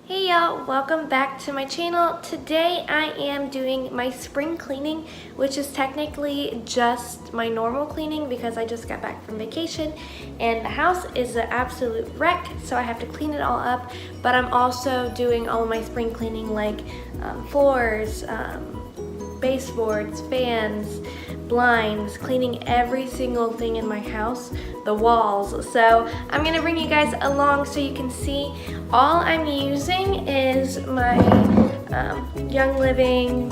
Hey y'all, welcome back to my channel. Today I am doing my spring cleaning, which is technically just my normal cleaning because I just got back from vacation and the house is an absolute wreck, so I have to clean it all up. But I'm also doing all of my spring cleaning like floors, baseboards, fans, blinds, cleaning every single thing in my house, the walls. So I'm gonna bring you guys along so you can see. All I'm using is my Young Living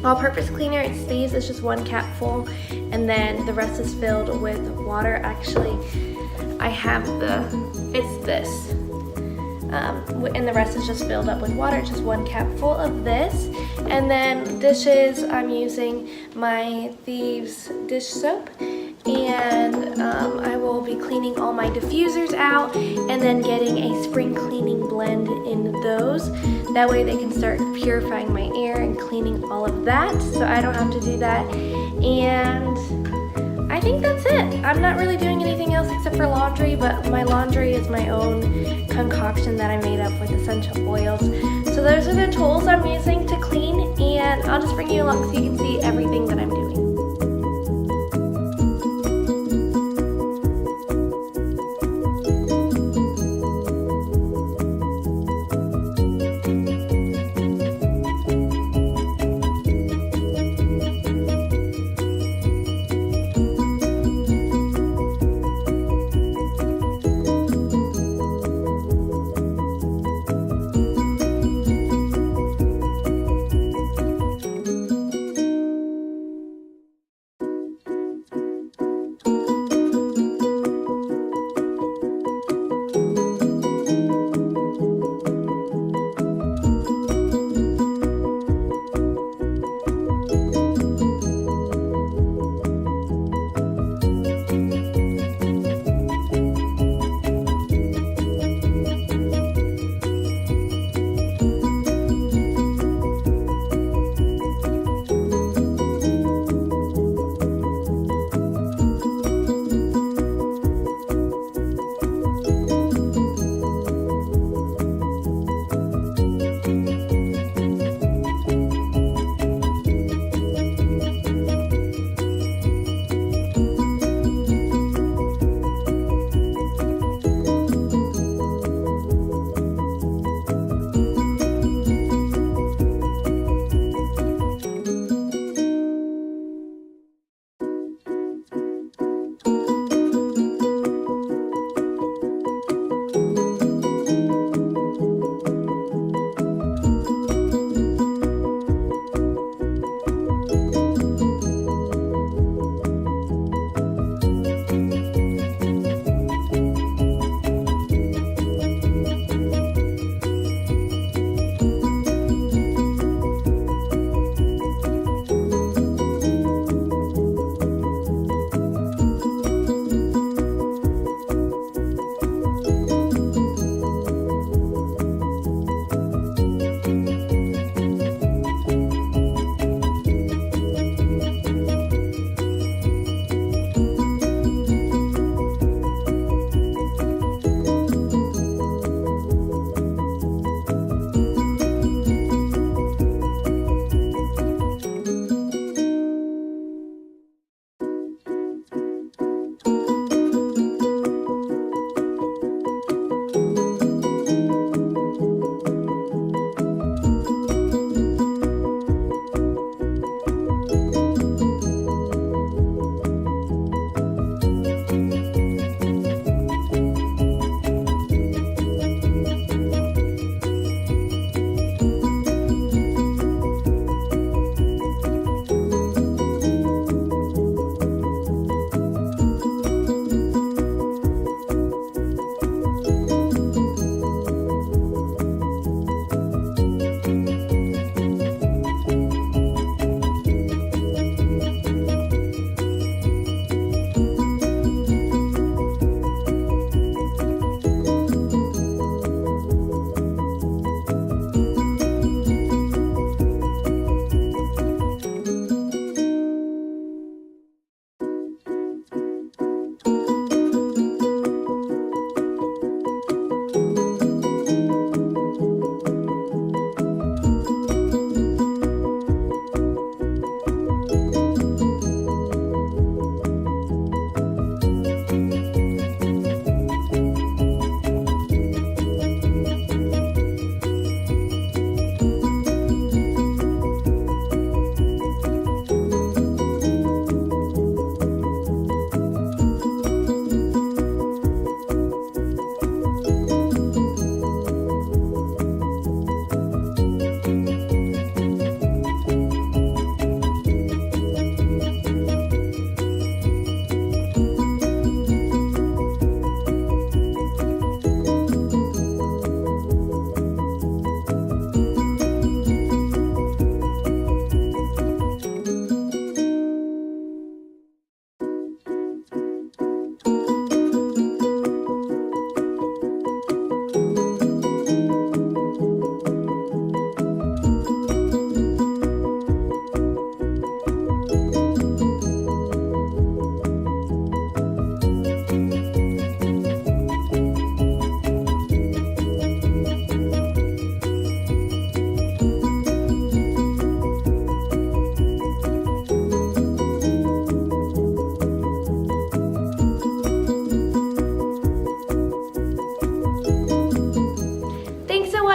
all-purpose cleaner. It's Thieves. It's just one cap full, and then the rest is filled with water. Actually, I have it's this. And the rest is just filled up with water, just one cap full of this. And then dishes, I'm using my Thieves dish soap, and I will be cleaning all my diffusers out and then getting a spring cleaning blend in those. That way they can start purifying my air and cleaning all of that, so I don't have to do that. And I think that's it. I'm not really doing anything else except for laundry, but my laundry is my own concoction that I made up with essential oils. So those are the tools I'm using to clean, and I'll just bring you along so you can see everything that I'm doing.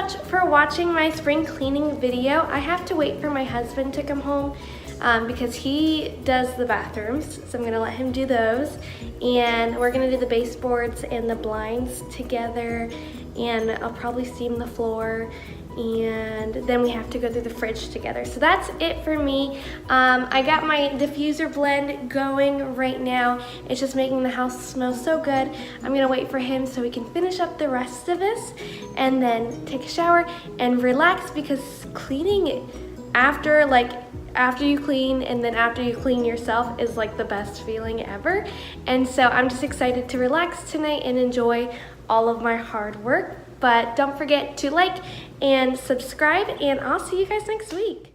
much for watching my spring cleaning video. I have to wait for my husband to come home because he does the bathrooms, so I'm gonna let him do those. And we're gonna do the baseboards and the blinds together, and I'll probably steam the floor, and then we have to go through the fridge together. So that's it for me. I got my diffuser blend going right now. It's just making the house smell so good. I'm gonna wait for him so we can finish up the rest of this and then take a shower and relax, because cleaning after you clean and then after you clean yourself is like the best feeling ever. And so I'm just excited to relax tonight and enjoy all of my hard work. But don't forget to like and subscribe, and I'll see you guys next week.